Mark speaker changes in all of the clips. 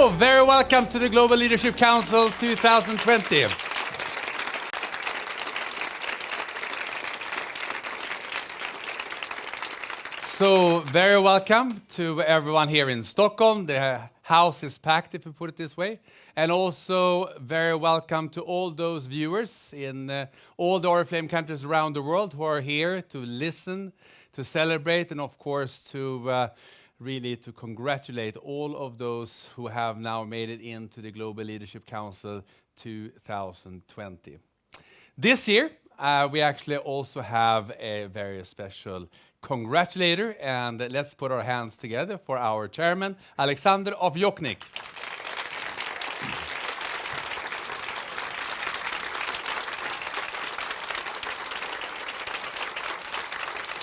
Speaker 1: So, very welcome to the Global Leadership Council 2020. So, very welcome to everyone here in Stockholm. The house is packed, if you put it this way. And also, very welcome to all those viewers in all the Oriflame countries around the world who are here to listen, to celebrate, and of course, to really to congratulate all of those who have now made it into the Global Leadership Council 2020. This year, we actually also have a very special congratulator, and let's put our hands together for our chairman, Alexander of Joknik.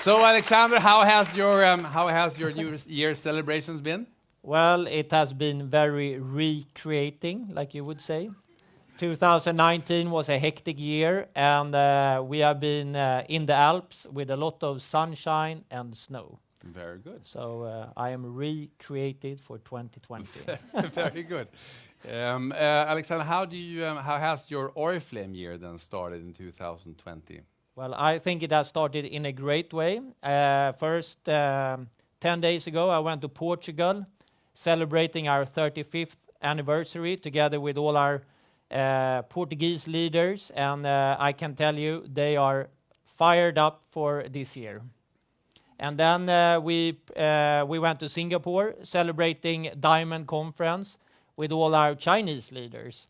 Speaker 1: So, Alexander, how has your New Year celebrations been?
Speaker 2: Well, it has been very recreating, like you would say. 2019 was a hectic year, and we have been in the Alps with a lot of sunshine and snow.
Speaker 1: Very good.
Speaker 2: So I am recreated for 2020.
Speaker 1: Very good. Alexander, how has your Oriflame year then started in 2020?
Speaker 2: Well, I think it has started in a great way. First, 10 days ago, I went to Portugal, celebrating our 35th anniversary together with all our Portuguese leaders, and I can tell you they are fired up for this year. And then we went to Singapore, celebrating Diamond Conference with all our Chinese leaders,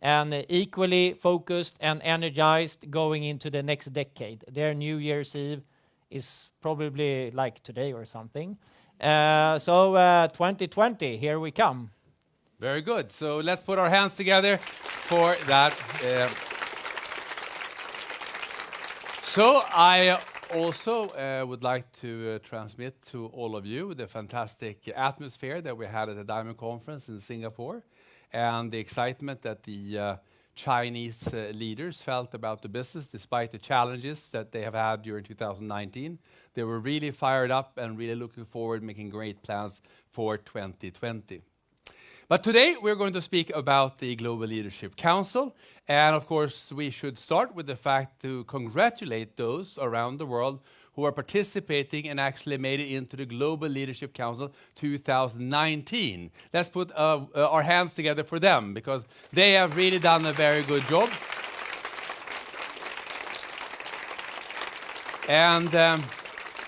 Speaker 2: and equally focused and energized going into the next decade. Their New Year's Eve is probably like today or something. So 2020, here we come.
Speaker 1: Very good. So let's put our hands together for that. So I also would like to transmit to all of you the fantastic atmosphere that we had at the Diamond Conference in Singapore, and the excitement that the Chinese leaders felt about the business despite the challenges that they have had during 2019. They were really fired up and really looking forward, making great plans for 2020. But today we're going to speak about the Global Leadership Council, and of course we should start with the fact to congratulate those around the world who are participating and actually made it into the Global Leadership Council 2019. Let's put our hands together for them, because they have really done a very good job. And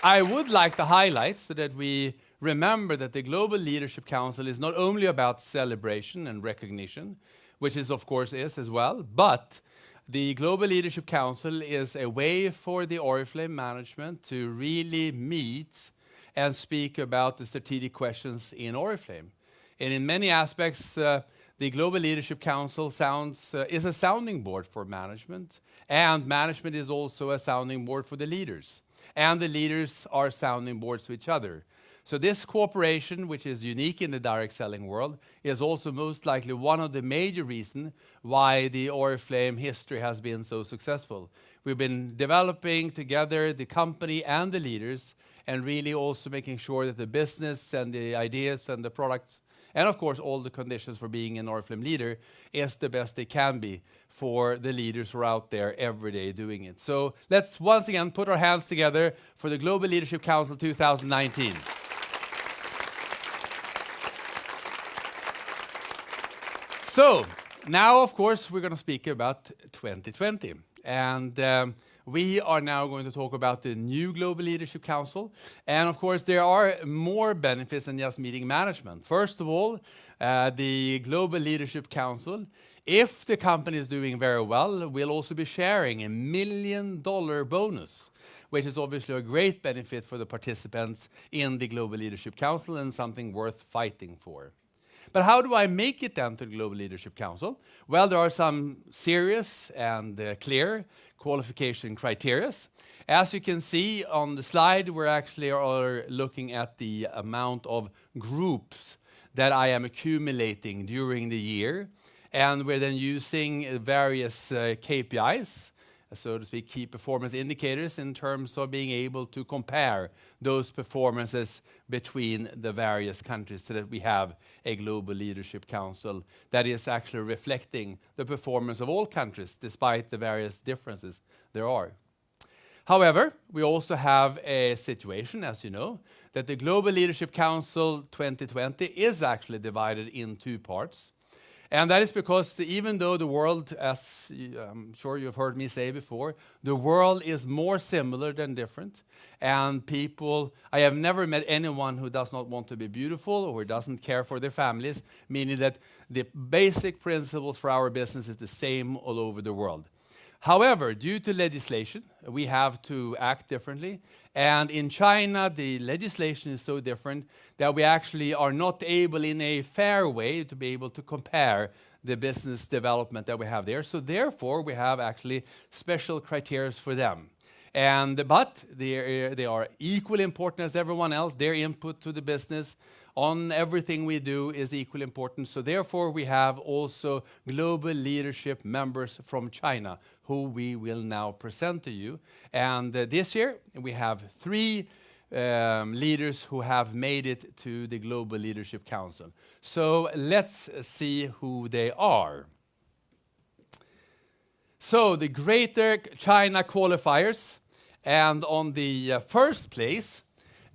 Speaker 1: I would like to highlight so that we remember that the Global Leadership Council is not only about celebration and recognition, which is of course is as well, but the Global Leadership Council is a way for the Oriflame management to really meet and speak about the strategic questions in Oriflame. And in many aspects, the Global Leadership Council is a sounding board for management, and management is also a sounding board for the leaders. And the leaders are sounding boards to each other. So this cooperation, which is unique in the direct selling world, is also most likely one of the major reasons why the Oriflame history has been so successful. We've been developing together the company and the leaders, and really also making sure that the business and the ideas and the products, and of course all the conditions for being an Oriflame leader, is the best they can be for the leaders who are out there every day doing it. So let's once again put our hands together for the Global Leadership Council 2019. So, now of course we're going to speak about 2020, and we are now going to talk about the new Global Leadership Council, and of course there are more benefits than just meeting management. First of all, the Global Leadership Council, if the company is doing very well, will also be sharing a $1 million bonus, which is obviously a great benefit for the participants in the Global Leadership Council and something worth fighting for. But how do I make it then to the Global Leadership Council? Well, there are some serious and clear qualification criteria. As you can see on the slide, we actually are looking at the amount of groups that I am accumulating during the year. And we're then using various KPIs, so to speak, key performance indicators in terms of being able to compare those performances between the various countries so that we have a global leadership council that is actually reflecting the performance of all countries despite the various differences there are. However, we also have a situation, as you know, that the Global Leadership Council 2020 is actually divided in two parts. And that is because even though the world, as I'm sure you've heard me say before, the world is more similar than different. And people, I have never met anyone who does not want to be beautiful or who doesn't care for their families, meaning that the basic principles for our business is the same all over the world. However, due to legislation, we have to act differently. And in China, the legislation is so different that we actually are not able in a fair way to be able to compare the business development that we have there. So therefore, we have actually special criteria for them. But they are equally important as everyone else. Their input to the business on everything we do is equally important. So therefore, we have also global leadership members from China, who we will now present to you. And this year, we have 3 leaders who have made it to the Global Leadership Council. So let's see who they are. So the Greater China qualifiers, and on the first place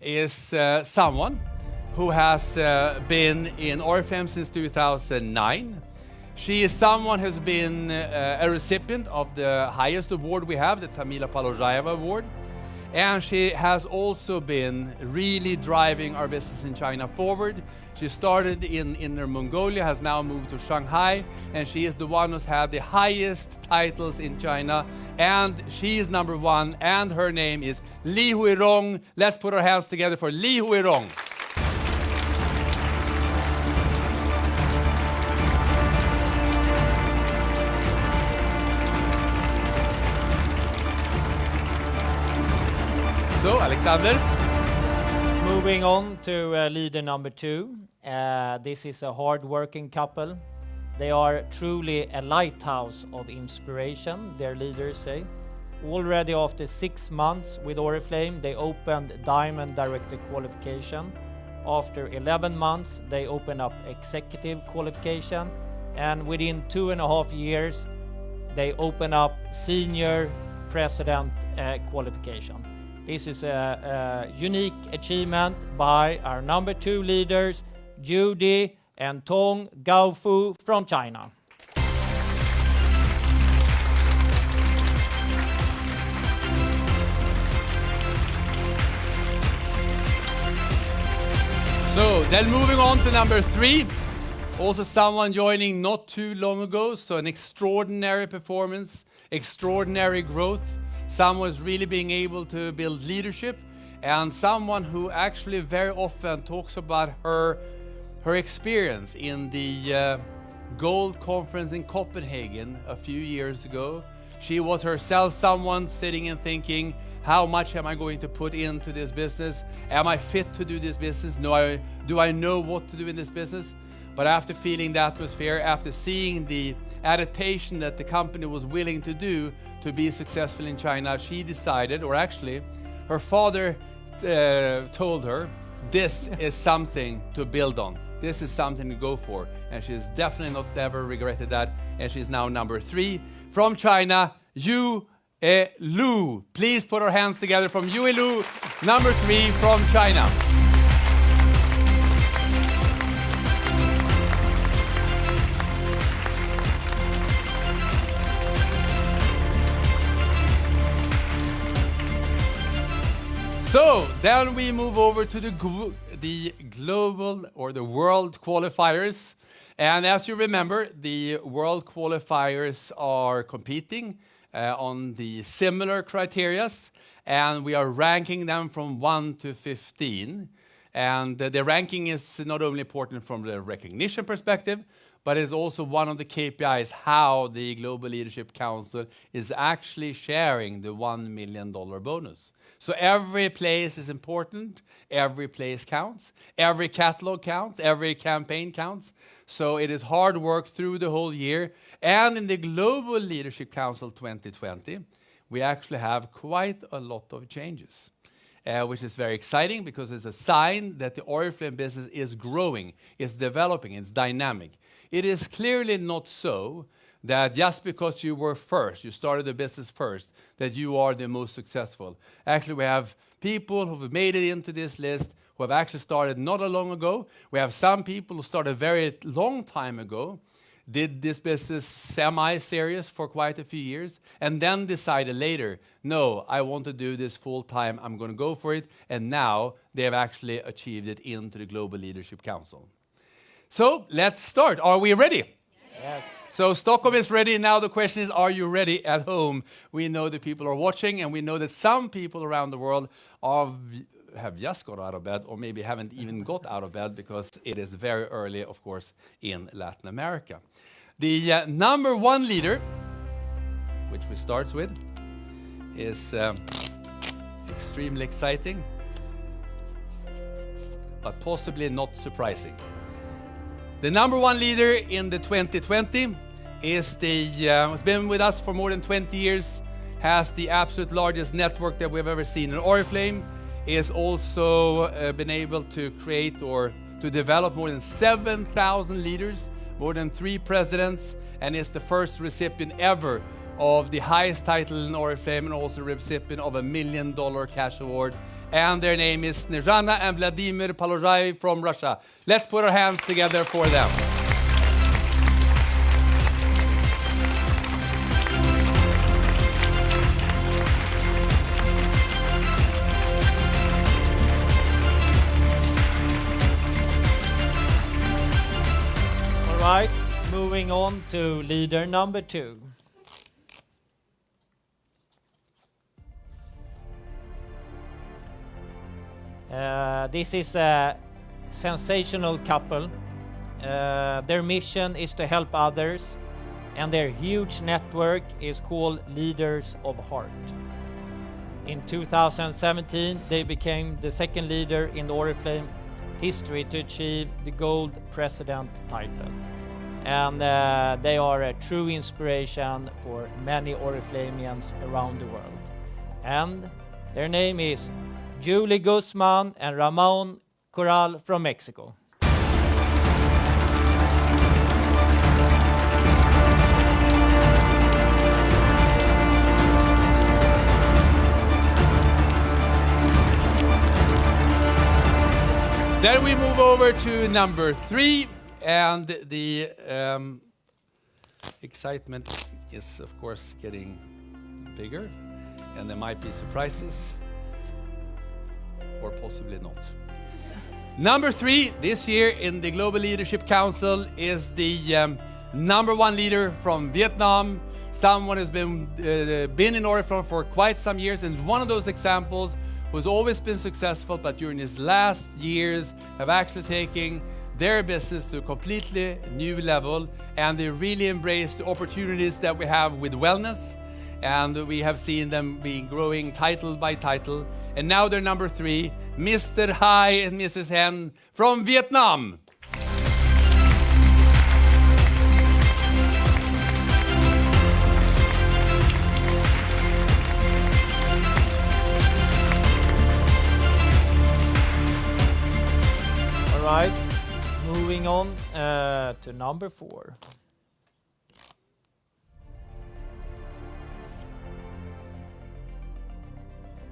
Speaker 1: is someone who has been in Oriflame since 2009. She is someone who has been a recipient of the highest award we have, the Tamila Palojayeva Award. And she has also been really driving our business in China forward. She started in Inner Mongolia, has now moved to Shanghai, and she is the one who's had the highest titles in China. And she is number 1, and her name is Li Huirong. Let's put our hands together for Li Huirong. So, Alexander.
Speaker 2: Moving on to leader number 2. This is a hard-working couple. They are truly a lighthouse of inspiration, their leaders say. Already after 6 months with Oriflame, they opened Diamond Director qualification. After 11 months, they opened up Executive qualification. And within 2.5 years, they opened up Senior President qualification. This is a unique achievement by our number 2 leaders, Judy and Tong Gaofu from China.
Speaker 1: So then moving on to number 3, also someone joining not too long ago, so an extraordinary performance, extraordinary growth. Someone who's really being able to build leadership, and someone who actually very often talks about her experience in the Gold Conference in Copenhagen a few years ago. She was herself someone sitting and thinking, how much am I going to put into this business? Am I fit to do this business? Do I know what to do in this business? But after feeling the atmosphere, after seeing the adaptation that the company was willing to do to be successful in China, she decided, or actually her father told her, this is something to build on. This is something to go for. And she's definitely not ever regretted that. And she's now number 3 from China, Yu Lu. Please put our hands together from Yu Lu, number 3 from China. So then we move over to the global or the world qualifiers. And as you remember, the world qualifiers are competing on the similar criterias, and we are ranking them from 1 to 15. And the ranking is not only important from the recognition perspective, but it's also one of the KPIs how the Global Leadership Council is actually sharing the $1 million bonus. So every place is important, every place counts, every catalog counts, every campaign counts. So it is hard work through the whole year. And in the Global Leadership Council 2020, we actually have quite a lot of changes, which is very exciting because it's a sign that the Oriflame business is growing, it's developing, it's dynamic. It is clearly not so that just because you were first, you started the business first, that you are the most successful. Actually, we have people who have made it into this list who have actually started not a long ago. We have some people who started a very long time ago, did this business semi-serious for quite a few years, and then decided later, no, I want to do this full time, I'm going to go for it, and now they have actually achieved it into the Global Leadership Council. So let's start. Are we ready?
Speaker 2: Yes.
Speaker 1: So Stockholm is ready. Now the question is, are you ready at home? We know that people are watching, and we know that some people around the world have just got out of bed, or maybe haven't even got out of bed because it is very early, of course, in Latin America. The number one leader, which we start with, is extremely exciting, but possibly not surprising. The number one leader in the 2020 is has been with us for more than 20 years, has the absolute largest network that we've ever seen in Oriflame, is also been able to create or to develop more than 7,000 leaders, more than 3 presidents, and is the first recipient ever of the highest title in Oriflame, and also recipient of $1 million cash award. And their name is Snezhana and Vladimir Palozhaev from Russia. Let's put our hands together for them.
Speaker 2: All right, moving on to leader number 2. This is a sensational couple. Their mission is to help others, and their huge network is called Leaders of Heart. In 2017, they became the second leader in the Oriflame history to achieve the gold president title. And they are a true inspiration for many Oriflamians around the world. And their name is Julie Guzman and Ramon Corral from Mexico.
Speaker 1: Then we move over to number 3, and the excitement is, of course, getting bigger, and there might be surprises, or possibly not. Number 3 this year in the Global Leadership Council is the number 1 leader from Vietnam, someone who's been in Oriflame for quite some years, and one of those examples who's always been successful, but during his last years have actually taken their business to a completely new level, and they really embrace the opportunities that we have with wellness, and we have seen them being growing title by title. And now they're number 3, Mr. Hai and Mrs. Hen from Vietnam.
Speaker 2: All right, moving on to number 4.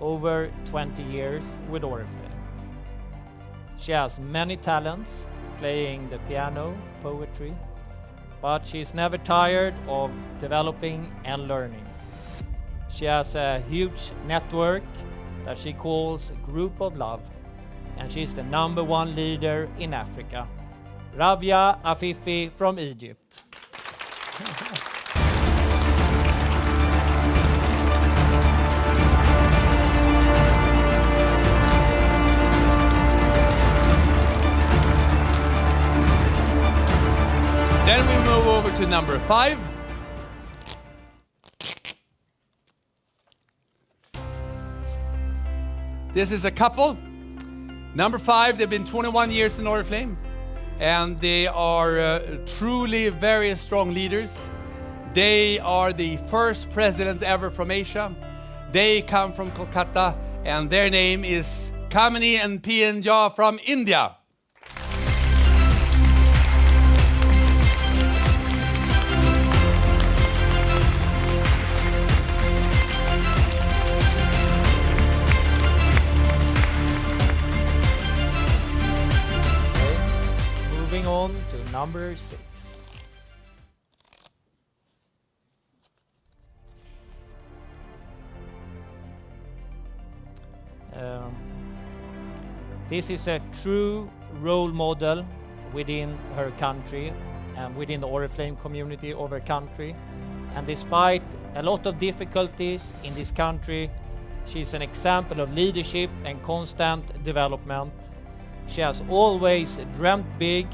Speaker 2: Over 20 years with Oriflame. She has many talents, playing the piano, poetry, but she's never tired of developing and learning. She has a huge network that she calls Group of Love, and she's the number 1 leader in Africa. Rabia Afifi from Egypt.
Speaker 1: Then we move over to number 5. This is a couple. Number 5, they've been 21 years in Oriflame, and they are truly very strong leaders. They are the first presidents ever from Asia. They come from Kolkata, and their name is Kamini and Pianja from India.
Speaker 2: Moving on to number 6. This is a true role model within her country and within the Oriflame community of her country. And despite a lot of difficulties in this country, she's an example of leadership and constant development. She has always dreamt big,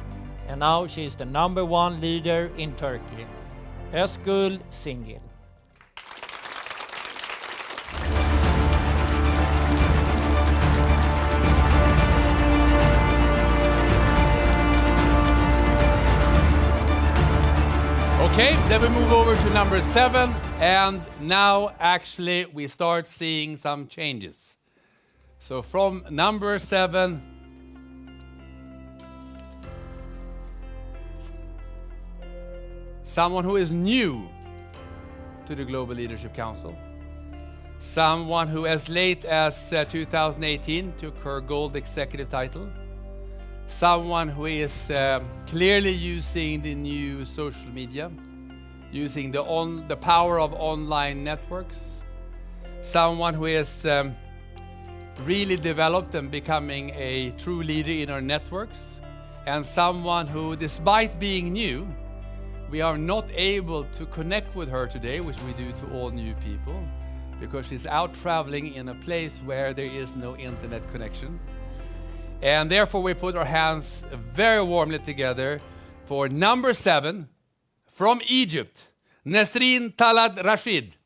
Speaker 2: and now she is the #1 leader in Turkey. Özgül Singil.
Speaker 1: Okay, then we move over to number 7, and now actually we start seeing some changes. So from number 7, someone who is new to the Global Leadership Council, someone who as late as 2018 took her gold executive title, someone who is clearly using the new social media, using the power of online networks, someone who is really developed and becoming a true leader in our networks, and someone who, despite being new, we are not able to connect with her today, which we do to all new people, because she's out traveling in a place where there is no internet connection. And therefore we put our hands very warmly together for number 7 from Egypt, Nesreen Talad Rashid.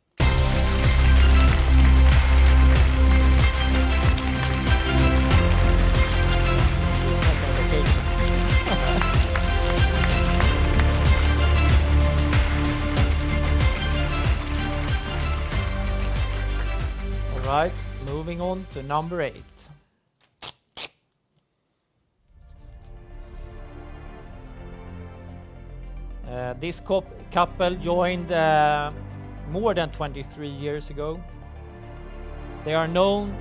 Speaker 2: All right, moving on to number 8. This couple joined more than 23 years ago. They are known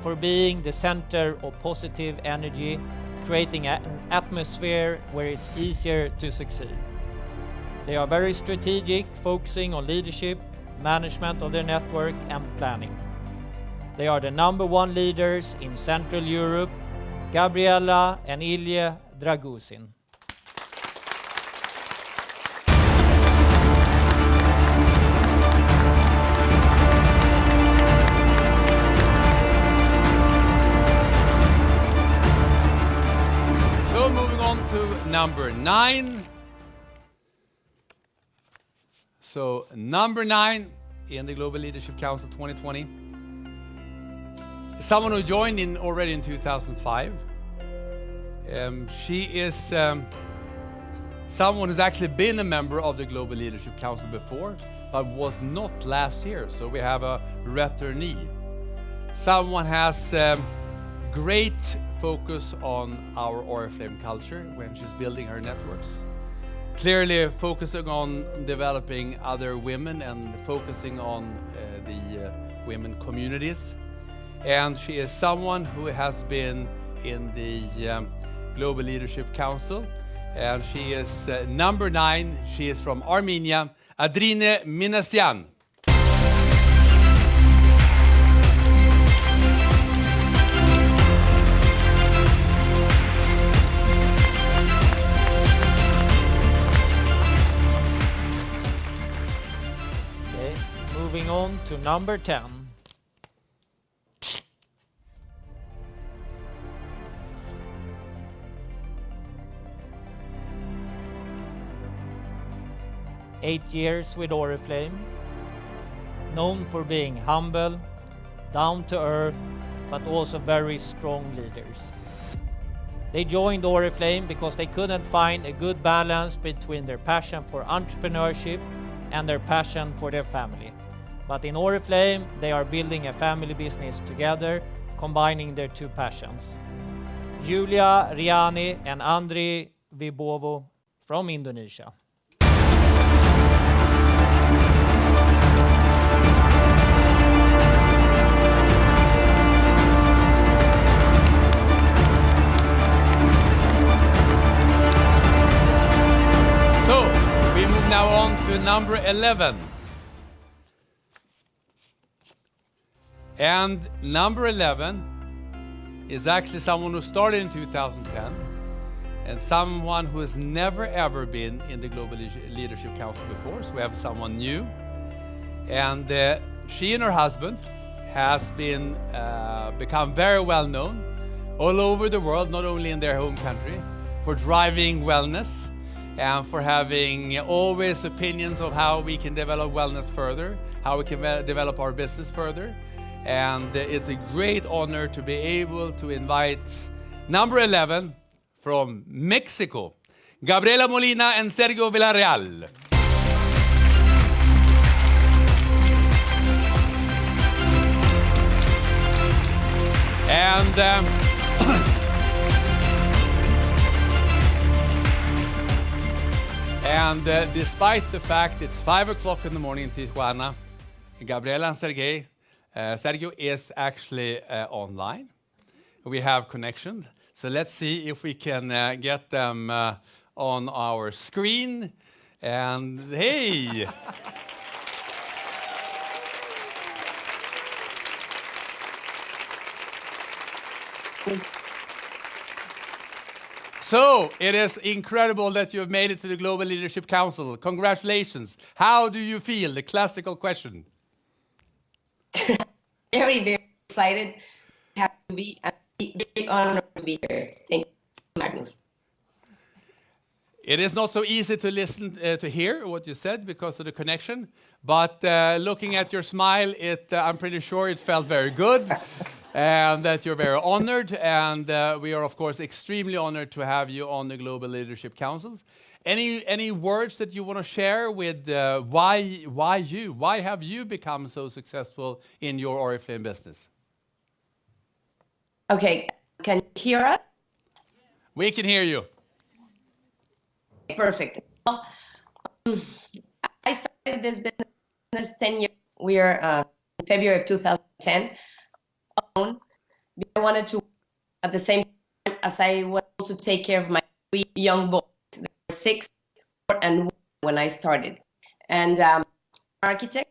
Speaker 2: for being the center of positive energy, creating an atmosphere where it's easier to succeed. They are very strategic, focusing on leadership, management of their network, and planning. They are the #1 leaders in Central Europe, Gabriella and Ilya Dragusin.
Speaker 1: So moving on to number 9. So number 9 in the Global Leadership Council 2020. Someone who joined in already in 2005. She is someone who's actually been a member of the Global Leadership Council before, but was not last year. So we have a returnee. Someone has great focus on our Oriflame culture when she's building her networks. Clearly focusing on developing other women and focusing on the women communities. And she is someone who has been in the Global Leadership Council. And she is number 9. She is from Armenia, Adrine Minasyan.
Speaker 2: Okay, moving on to number 10. Eight years with Oriflame, known for being humble, down to earth, but also very strong leaders. They joined Oriflame because they couldn't find a good balance between their passion for entrepreneurship and their passion for their family. But in Oriflame, they are building a family business together, combining their two passions. Julia Riani and Andri Wibowo from Indonesia.
Speaker 1: So, we move now on to number 11. And number 11 is actually someone who started in 2010 and someone who has never ever been in the Global Leadership Council before. So we have someone new. And she and her husband has become very well known all over the world, not only in their home country, for driving wellness and for having always opinions of how we can develop wellness further, how we can develop our business further. And it's a great honor to be able to invite number 11 from Mexico, Gabriela Molina and Sergio Villarreal. And despite the fact it's 5 o'clock in the morning in Tijuana, Gabriela and Sergio is actually online. We have connections. So let's see if we can get them on our screen. And hey! So it is incredible that you have made it to the Global Leadership Council. Congratulations. How do you feel? The classical question.
Speaker 3: Very, very excited. Happy to be a big honor to be here. Thank you, Magnus.
Speaker 1: It is not so easy to listen to hear what you said because of the connection, but looking at your smile, I'm pretty sure it felt very good. And that you're very honored, and we are of course extremely honored to have you on the Global Leadership Councils. Any words that you want to share with why have you become so successful in your Oriflame business?
Speaker 3: Okay, can you hear us?
Speaker 1: We can hear you.
Speaker 3: Perfect. Well, I started this business 10 years. We are in February of 2010. I wanted to, at the same time as I wanted to take care of my 3 young boys. They were 6, 4, and 1 when I started. And architect,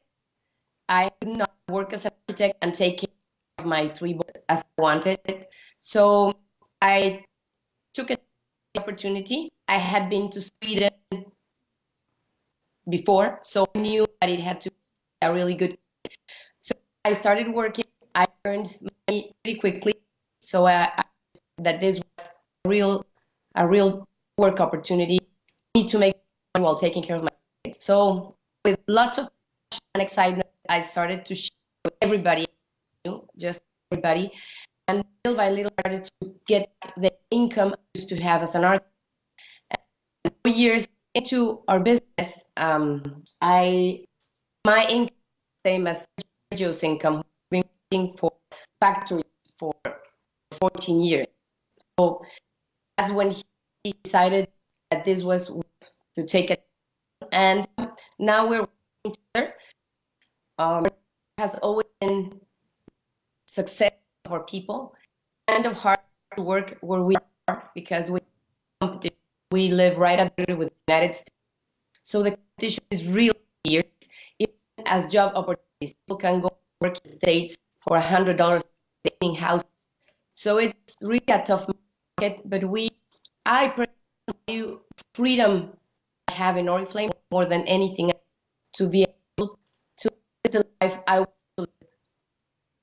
Speaker 3: I could not work as an architect and take care of my 3 boys as I wanted. So I took an opportunity. I had been to Sweden before, so I knew that it had to be a really good. So I started working. I earned money pretty quickly, so that this was a real work opportunity. I need to make money while taking care of my kids. So with lots of passion and excitement, I started to share with everybody, just everybody, and little by little, I started to get the income I used to have as an artist. And 4 years into our business, my income, same as Sergio's income, for factories for 14 years. So that's when he decided that this was to take it. And now we're working together. Has always been success for people and of hard work where we are, because we live right under with the United States. So the competition is really fierce. Even as job opportunities, people can go work in the States for $100 in house. So it's really a tough market, but I personally freedom I have in Oriflame more than anything else, to be able to live the life I want to live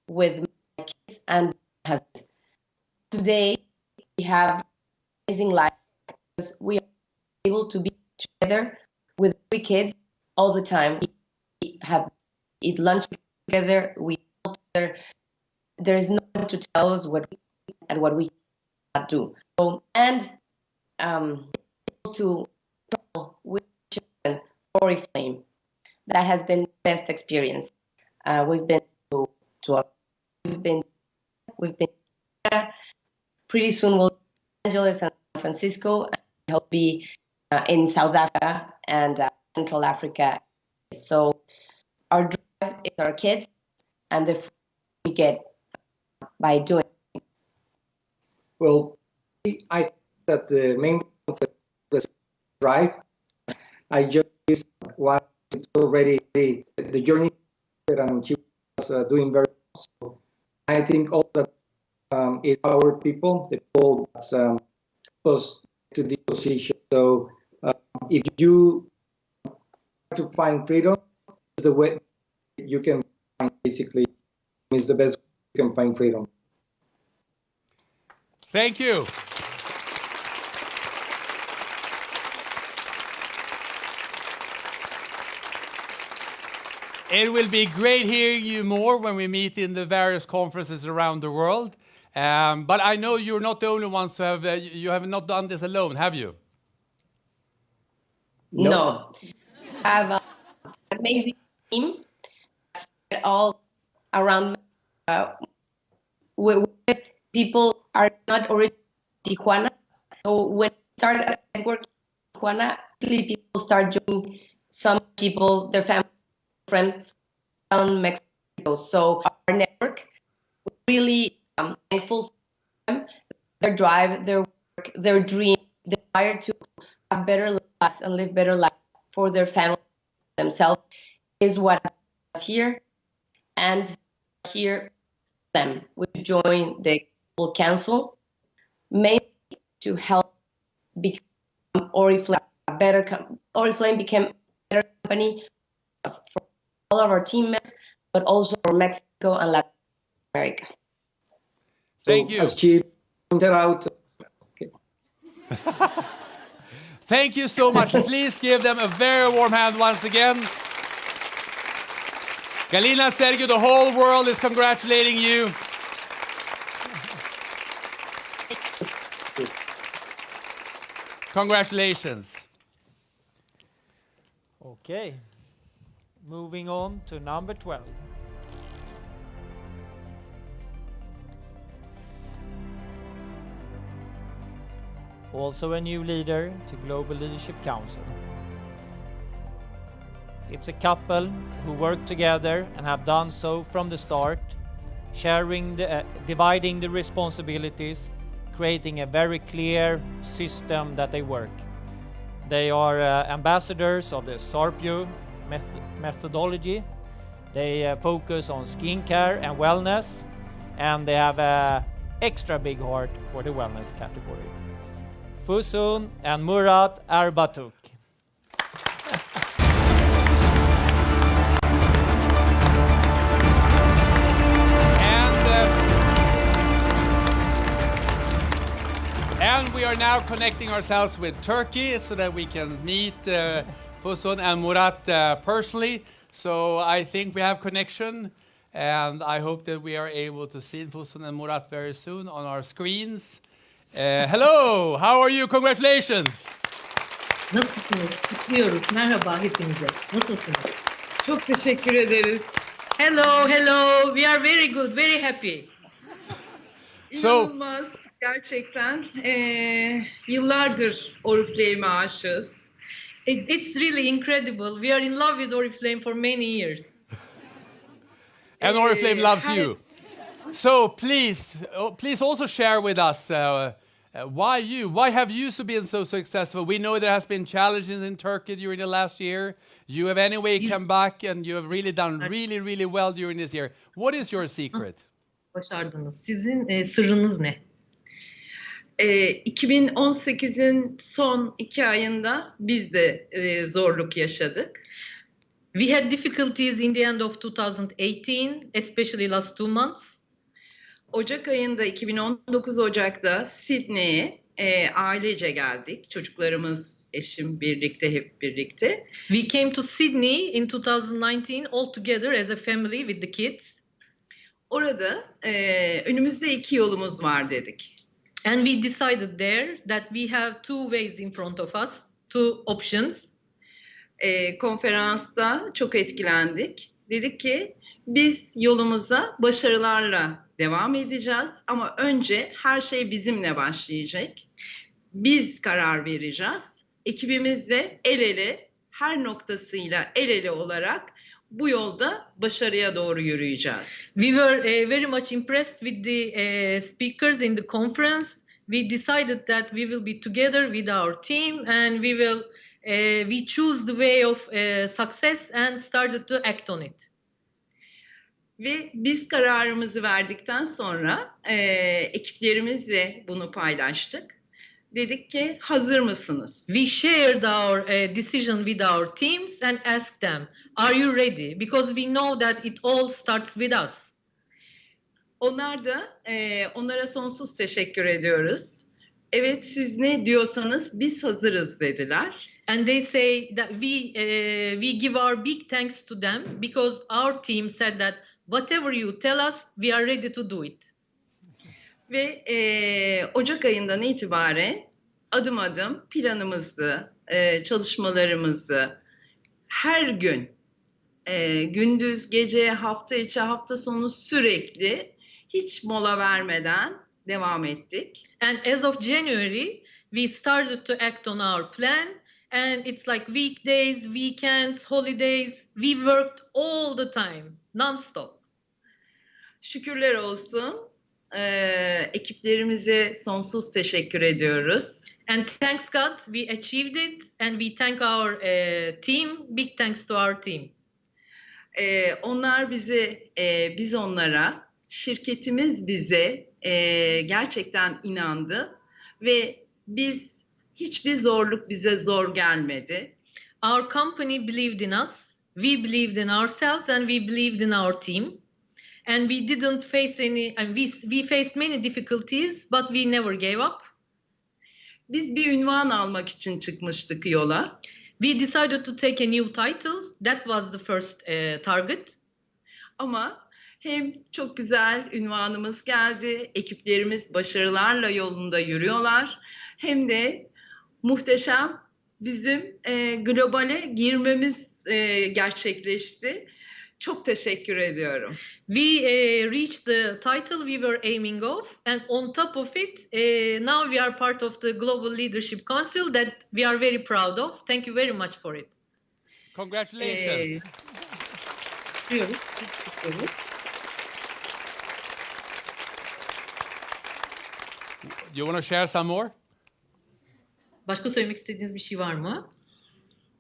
Speaker 3: with my kids and my husband. Today we have an amazing life because we are able to be together with 3 kids all the time. We eat lunch together, we there is no one to tell us what we and what we cannot do. So, and able to travel with children, Oriflame, that has been the best experience. We've been to we've been pretty soon we'll be in Los Angeles and San Francisco, and I hope to be in South Africa and Central Africa. So our drive is our kids and the fruit we get by doing it.
Speaker 4: Well, I think that the main the drive, I just was already the journey, and she was doing very well. So I think all that is our people, the people that put us to this position. So if you try to find freedom, it's the way you can find, basically, is the best way you can find freedom.
Speaker 1: Thank you. It will be great hearing you more when we meet in the various conferences around the world. But I know you're not the only ones who have, you have not done this alone, have you?
Speaker 3: No. I have an amazing team spread all around. With people are not originally Tijuana. So when we started at network in Tijuana, people start joining some people, their family, friends around Mexico. So our network, really thankful for them, their drive, their work, their dream, their desire to have better lives and live better lives for their family, themselves, is what is here. And here, them, we join the Global Council, mainly to help become Oriflame a better Oriflame became a better company for all of our teammates, but also for Mexico and Latin America.
Speaker 1: Thank you.
Speaker 4: As she pointed out.
Speaker 1: Thank you so much. Please give them a very warm hand once again. Galina, Sergio, the whole world is congratulating you. Congratulations.
Speaker 2: Okay, moving on to number 12. Also a new leader to Global Leadership Council. It's a couple who work together and have done so from the start, dividing the responsibilities, creating a very clear system that they work. They are ambassadors of the SARPU methodology. They focus on skincare and wellness, and they have an extra big heart for the wellness category. Fusun and Murat Erbatuk.
Speaker 1: And we are now connecting ourselves with Turkey so that we can meet Fusun and Murat personally. So I think we have connection, and I hope that we are able to see Fusun and Murat very soon on our screens. Hello, how are you? Congratulations.
Speaker 5: Nasılsınız? Kutluyoruz. Merhaba hepinize. Nasılsınız? Çok teşekkür ederiz. Hello, hello. We are very good, very happy. İnanılmaz. Gerçekten yıllardır Oriflame'e aşığız.
Speaker 6: It's really incredible. We are in love with Oriflame for many years.
Speaker 1: And Oriflame loves you. So please also share with us why you? Why have you been so successful? We know there has been challenges in Turkey during the last year. You have anyway come back and you have really done really well during this year. What is your secret?
Speaker 5: Başardınız. Sizin sırrınız ne? 2018'in son 2 ayında biz de zorluk yaşadık.
Speaker 6: We had difficulties in the end of 2018, especially last 2 months.
Speaker 5: Ocak ayında 2019 Ocak'ta Sydney'e ailece geldik. Çocuklarımız, eşim birlikte, hep birlikte.
Speaker 6: We came to Sydney in 2019 all together as a family with the kids.
Speaker 5: Orada önümüzde 2 yolumuz var dedik.
Speaker 6: And we decided there that we have 2 ways in front of us, 2 options.
Speaker 5: Konferansta çok etkilendik. Dedik ki
Speaker 7: Biz yolumuza başarılarla devam edeceğiz ama önce her şey bizimle başlayacak. Biz karar vereceğiz. Ekibimizle el ele, her noktasıyla el ele olarak bu yolda başarıya doğru yürüyeceğiz.
Speaker 6: We were very much impressed with the speakers in the conference. We decided that we will be together with our team and we choose the way of success and started to act on it.
Speaker 7: Ve biz kararımızı verdikten sonra ekiplerimizle bunu paylaştık. Dedik ki hazır mısınız?
Speaker 6: We shared our decision with our teams and asked them, are you ready? Because we know that it all starts with us.
Speaker 7: Onlar da onlara sonsuz teşekkür ediyoruz. Evet siz ne diyorsanız biz hazırız dediler.
Speaker 6: And they say that we give our big thanks to them because our team said that whatever you tell us, we are ready to do it.
Speaker 7: Ve Ocak ayından itibaren adım adım planımızı, çalışmalarımızı her gün, gündüz, gece, hafta içi, hafta sonu sürekli hiç mola vermeden devam ettik.
Speaker 6: And as of January, we started to act on our plan. And it's like weekdays, weekends, holidays. We worked all the time, non-stop.
Speaker 7: Şükürler olsun. Ekiplerimize sonsuz teşekkür ediyoruz.
Speaker 6: And thanks God, we achieved it. And we thank our team. Big thanks to our team.
Speaker 7: Onlar bize, biz onlara, şirketimiz bize gerçekten inandı ve hiçbir zorluk bize zor gelmedi.
Speaker 6: Our company believed in us. We believed in ourselves and we believed in our team. And we didn't face any, and we faced many difficulties, but we never gave up.
Speaker 7: Biz bir ünvan almak için çıkmıştık yola.
Speaker 6: We decided to take a new title. That was the first target.
Speaker 7: Ama hem çok güzel ünvanımız geldi, ekiplerimiz başarılarla yolunda yürüyorlar. Hem de muhteşem bizim globale girmemiz gerçekleşti. Çok teşekkür ediyorum.
Speaker 6: We reached the title we were aiming of, and on top of it, now we are part of the Global Leadership Council that we are very proud of. Thank you very much for it.
Speaker 1: Congratulations.
Speaker 7: Diyoruz.
Speaker 1: You want to share some more?
Speaker 6: Başka söylemek istediğiniz bir şey var mı?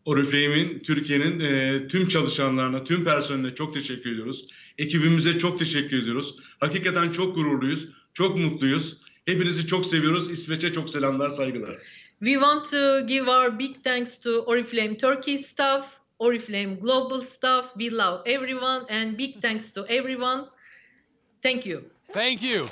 Speaker 8: Oriflame'in, Türkiye'nin tüm çalışanlarına, tüm personeline çok teşekkür ediyoruz. Ekibimize çok teşekkür ediyoruz. Hakikaten çok gururluyuz, çok mutluyuz. Hepinizi çok seviyoruz. İsveç'e çok selamlar, saygılar.
Speaker 6: We want to give our big thanks to Oriflame Turkey staff, Oriflame Global staff. We love everyone and big thanks to everyone. Thank you.
Speaker 1: Thank you.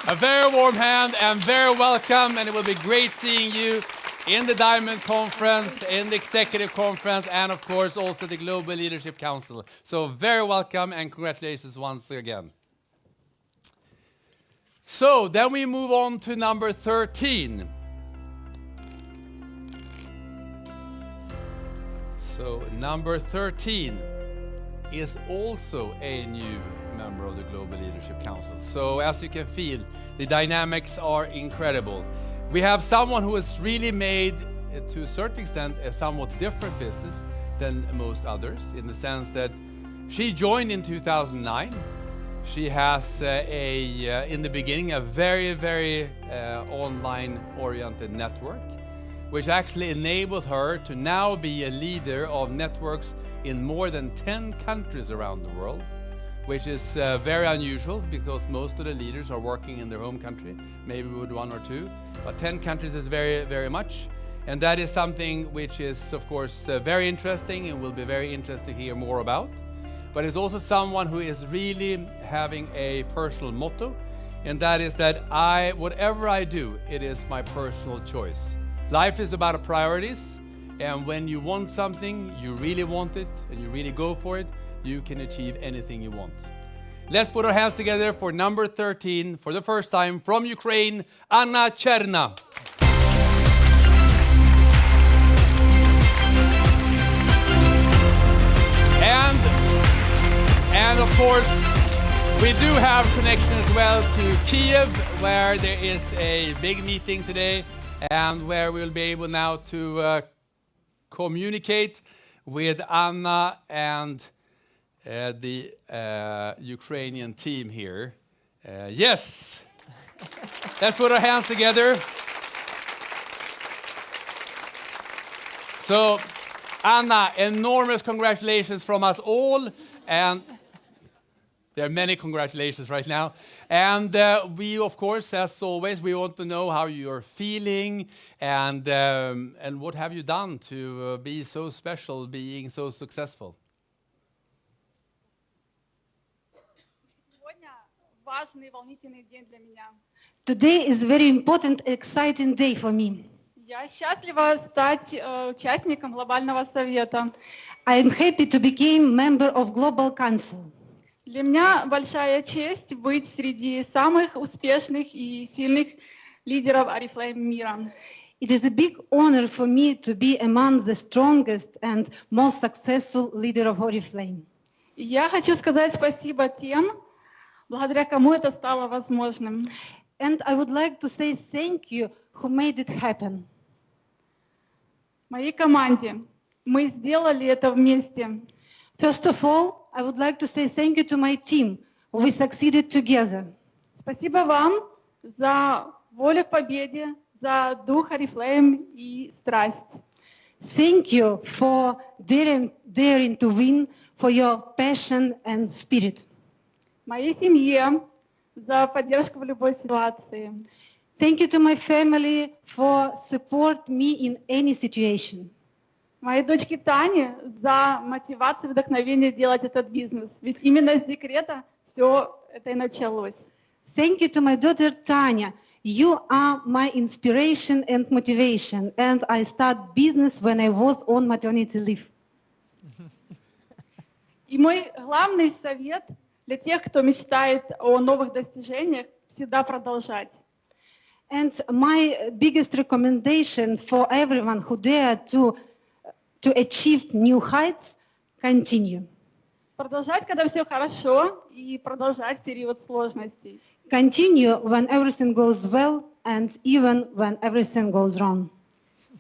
Speaker 1: A very warm hand and very welcome, and it will be great seeing you in the Diamond Conference, in the Executive Conference, and of course also the Global Leadership Council. So very welcome and congratulations once again. So then we move on to number 13. So number 13 is also a new member of the Global Leadership Council. So as you can feel, the dynamics are incredible. We have someone who has really made, to a certain extent, a somewhat different business than most others, in the sense that she joined in 2009. She has, in the beginning, a very, very online-oriented network, which actually enabled her to now be a leader of networks in more than 10 countries around the world, which is very unusual because most of the leaders are working in their home country, maybe with one or two, but 10 countries is very, very much. And that is something which is, of course, very interesting and will be very interesting to hear more about. But it's also someone who is really having a personal motto, and that is that whatever I do, it is my personal choice. Life is about priorities, and when you want something, you really want it, and you really go for it, you can achieve anything you want. Let's put our hands together for number 13, for the first time, from Ukraine, Anna Cherna. And course, we do have connection as well to Kiev, where there is a big meeting today and where we'll be able now to communicate with Anna and the Ukrainian team here. Yes, let's put our hands together. So, Anna, enormous congratulations from us all, and there are many congratulations right now. And we, of course, as always, we want to know how you're feeling and what have you done to be so special, being so successful.
Speaker 9: Today is a very important, exciting day for me.
Speaker 10: Я счастлива стать участником глобального совета.
Speaker 9: I am happy to become member of Global Council.
Speaker 10: Для меня большая честь быть среди самых успешных и сильных лидеров Oriflame мира.
Speaker 9: It is a big honor for me to be among the strongest and most successful leader of Oriflame.
Speaker 10: Я хочу сказать спасибо тем, благодаря кому это стало возможным.
Speaker 9: And I would like to say thank you who made it happen.
Speaker 10: Моей команде. Мы сделали это вместе.
Speaker 9: First of all, I would like to say thank you to my team. We succeeded together.
Speaker 10: Спасибо вам за волю к победе, за дух Oriflame и страсть.
Speaker 9: Thank you for daring to win, for your passion and spirit.
Speaker 10: Моей семье за поддержку в любой ситуации.
Speaker 9: Thank you to my family for support me in any situation.
Speaker 10: Моей дочке Тане за мотивацию и вдохновение делать этот бизнес. Ведь именно с декрета все это и началось.
Speaker 9: Thank you to my daughter Tanya. You are my inspiration and motivation, and I start business when I was on maternity leave.
Speaker 10: И мой главный совет для тех, кто мечтает о новых достижениях, всегда продолжать.
Speaker 9: And my biggest recommendation for everyone who dare to achieve new heights, continue.
Speaker 10: Продолжать, когда все хорошо, и продолжать в период сложностей.
Speaker 9: Continue when everything goes well and even when everything goes wrong.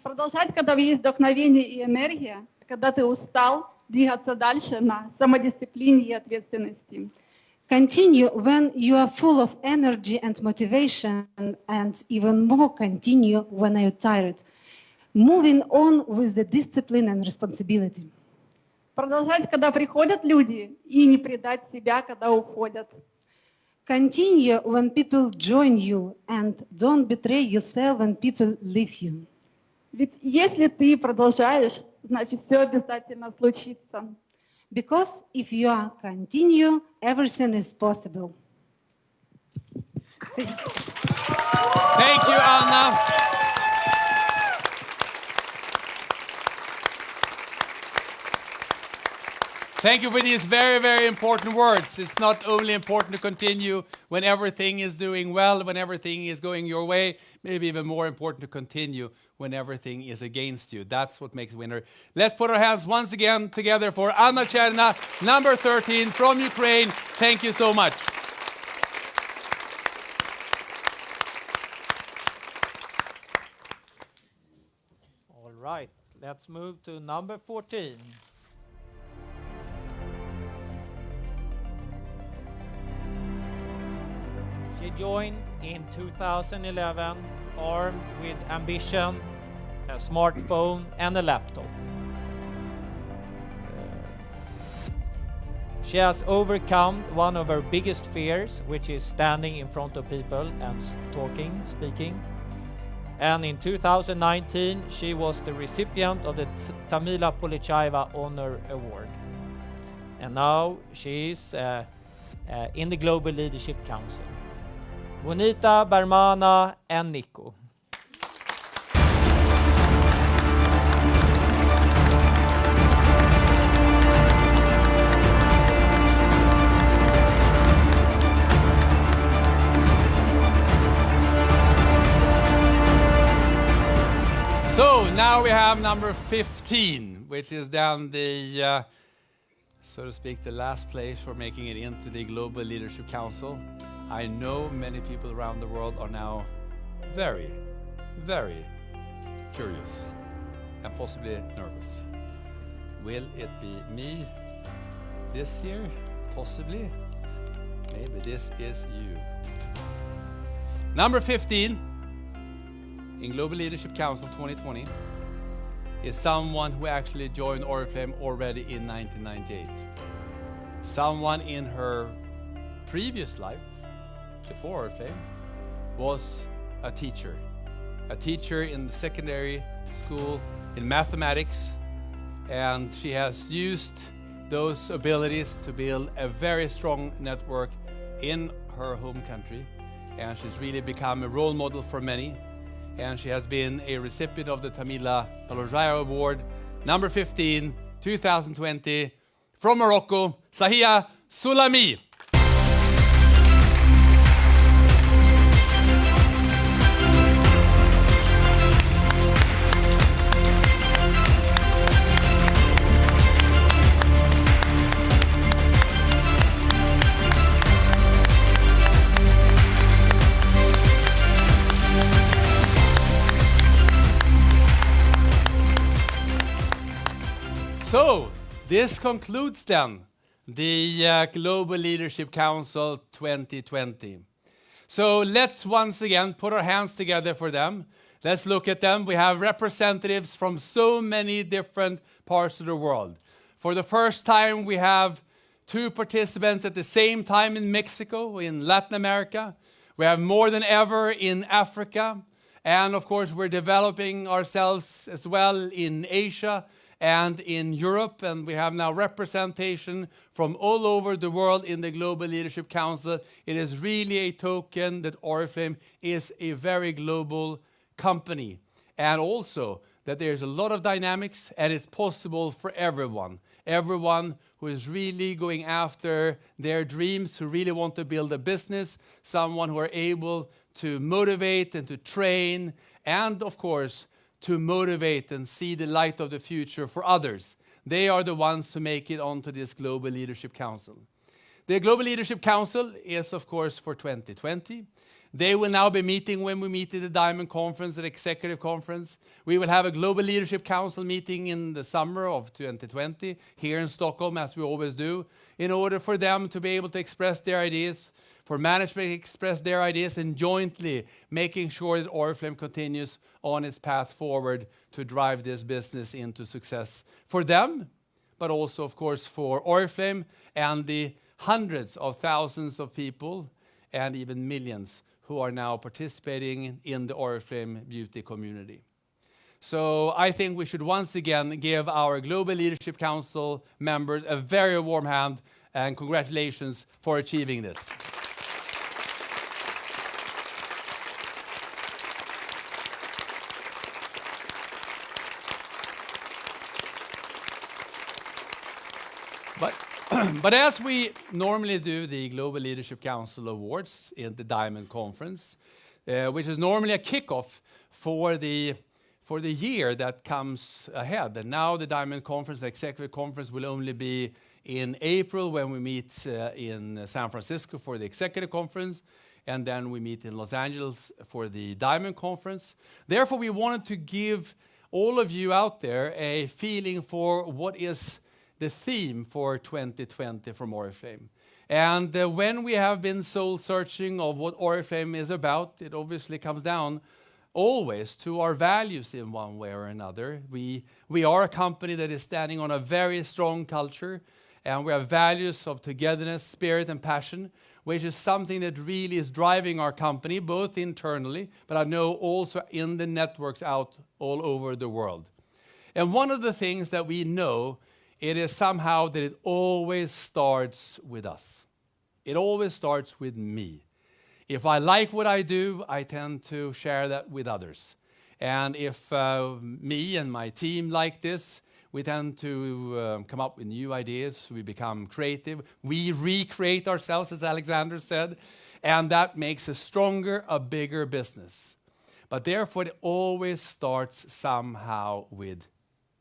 Speaker 10: Продолжать, когда есть вдохновение и энергия, когда ты устал, двигаться дальше на самодисциплине и ответственности.
Speaker 9: Continue when you are full of energy and motivation, and even more continue when you're tired. Moving on with the discipline and responsibility.
Speaker 10: Продолжать, когда приходят люди, и не предать себя, когда уходят.
Speaker 9: Continue when people join you, and don't betray yourself when people leave you.
Speaker 10: Ведь если ты продолжаешь, значит все обязательно случится.
Speaker 9: Because if you are continue, everything is possible.
Speaker 1: Thank you, Anna. Thank you for these very, very important words. It's not only important to continue when everything is doing well, when everything is going your way, maybe even more important to continue when everything is against you. That's what makes winner. Let's put our hands once again together for Anna Cherna, number 13 from Ukraine. Thank you so much.
Speaker 2: All right, let's move to number 14. She joined in 2011, armed with ambition, a smartphone and a laptop. She has overcome one of her biggest fears, which is standing in front of people and speaking. And in 2019, she was the recipient of the Tamila Polichaiva Honor Award. And now she is in the Global Leadership Council. Bonita, Bermana, and Nico.
Speaker 1: So now we have number 15, which is down the so to speak, the last place for making it into the Global Leadership Council. I know many people around the world are now very, very curious and possibly nervous. Will it be me this year? Possibly. Maybe this is you. Number 15 in Global Leadership Council 2020 is someone who actually joined Oriflame already in 1998. Someone in her previous life, before Oriflame, was a teacher in the secondary school in mathematics, and she has used those abilities to build a very strong network in her home country, and she's really become a role model for many, and she has been a recipient of the Tamila Talojaya Award, number 15, 2020, from Morocco, Sahia Soulami. So, this concludes then the Global Leadership Council 2020. So let's once again put our hands together for them. Let's look at them. We have representatives from so many different parts of the world. For the first time, we have 2 participants at the same time in Mexico, in Latin America. We have more than ever in Africa. And of course, we're developing ourselves as well in Asia and in Europe, and we have now representation from all over the world in the Global Leadership Council. It is really a token that Oriflame is a very global company, and also that there's a lot of dynamics and it's possible for everyone who is really going after their dreams, who really want to build a business, someone who are able to motivate and to train, and of course, to motivate and see the light of the future for others. They are the ones who make it onto this Global Leadership Council. The Global Leadership Council is, of course, for 2020. They will now be meeting when we meet at the Diamond Conference, the Executive Conference. We will have a Global Leadership Council meeting in the summer of 2020 here in Stockholm, as we always do, in order for them to be able to express their ideas, for management to express their ideas, and jointly making sure that Oriflame continues on its path forward to drive this business into success for them, but also, of course, for Oriflame and the hundreds of thousands of people and even millions who are now participating in the Oriflame beauty community. So I think we should once again give our Global Leadership Council members a very warm hand and congratulations for achieving this. But as we normally do the Global Leadership Council Awards in the Diamond Conference, which is normally a kickoff for the year that comes ahead. And now the Diamond Conference, the Executive Conference, will only be in April when we meet in San Francisco for the Executive Conference, and then we meet in Los Angeles for the Diamond Conference. Therefore, we wanted to give all of you out there a feeling for what is the theme for 2020 from Oriflame. And when we have been soul searching of what Oriflame is about, it obviously comes down always to our values in one way or another. We are a company that is standing on a very strong culture, and we have values of togetherness, spirit, and passion, which is something that really is driving our company, both internally, but I know also in the networks out all over the world. And one of the things that we know, it is somehow that it always starts with us. It always starts with me. If I like what I do, I tend to share that with others. And if me and my team like this, we tend to come up with new ideas. We become creative. We recreate ourselves, as Alexander said. And that makes a stronger, a bigger business. But therefore, it always starts somehow with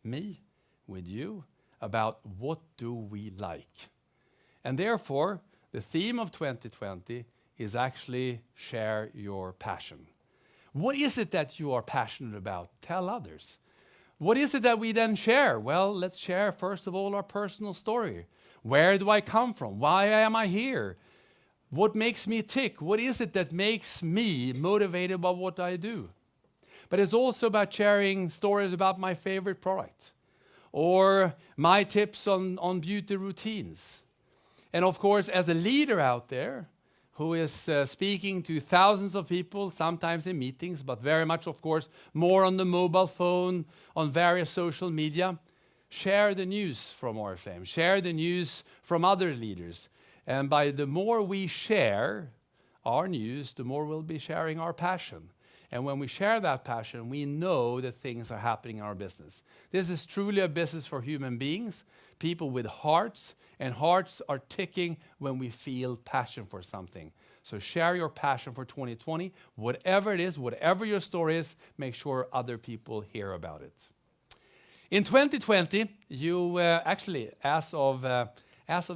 Speaker 1: me, with you. about what do we like. And therefore, the theme of 2020 is actually share your passion. What is it that you are passionate about? Tell others. What is it that we then share? Well, let's share first of all our personal story. Where do I come from? Why am I here? What makes me tick? What is it that makes me motivated by what I do? But it's also about sharing stories about my favorite product or my tips on beauty routines. And of course, as a leader out there who is speaking to thousands of people, sometimes in meetings, but very much, of course, more on the mobile phone, on various social media, share the news from Oriflame, share the news from other leaders. And by the more we share our news, the more we'll be sharing our passion. And when we share that passion, we know that things are happening in our business. This is truly a business for human beings, people with hearts, and hearts are ticking when we feel passion for something. So share your passion for 2020, whatever it is, whatever your story is, make sure other people hear about it. In 2020, you actually, as of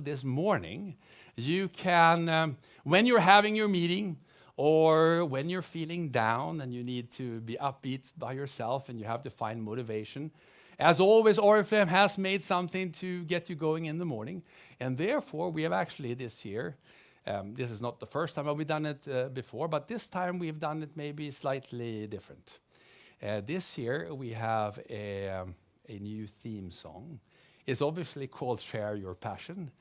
Speaker 1: this morning, you can, when you're having your meeting, or when you're feeling down and you need to be upbeat by yourself and you have to find motivation. As always, Oriflame has made something to get you going in the morning. And therefore, we have actually this year, this is not the first time we've done it before, but this time we've done it maybe slightly different. This year, we have a new theme song. It's obviously called Share Your Passion.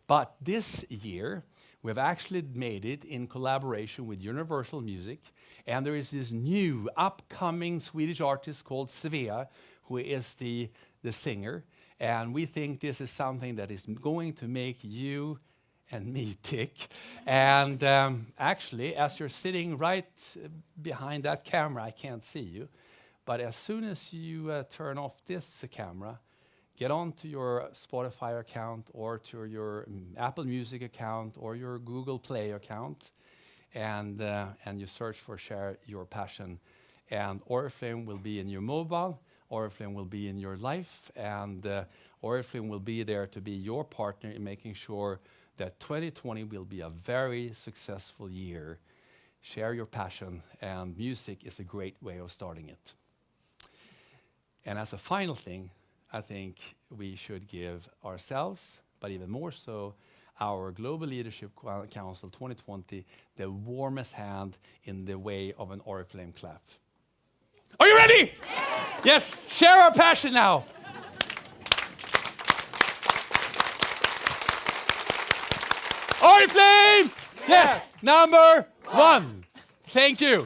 Speaker 1: But this year, we've actually made it in collaboration with Universal Music. And there is this new upcoming Swedish artist called Svea, who is the singer. And we think this is something that is going to make you and me tick. And actually, as you're sitting right behind that camera, I can't see you. But as soon as you turn off this camera, get on to your Spotify account or to your Apple Music account or your Google Play account, and you search for Share Your Passion. And Oriflame will be in your mobile, Oriflame will be in your life, and Oriflame will be there to be your partner in making sure that 2020 will be a very successful year. Share your passion, and music is a great way of starting it. And as a final thing, I think we should give ourselves, but even more so, our Global Leadership Council 2020, the warmest hand in the way of an Oriflame clap. Are you ready? Yes, share our passion now. Oriflame! Yes, number one. Thank you.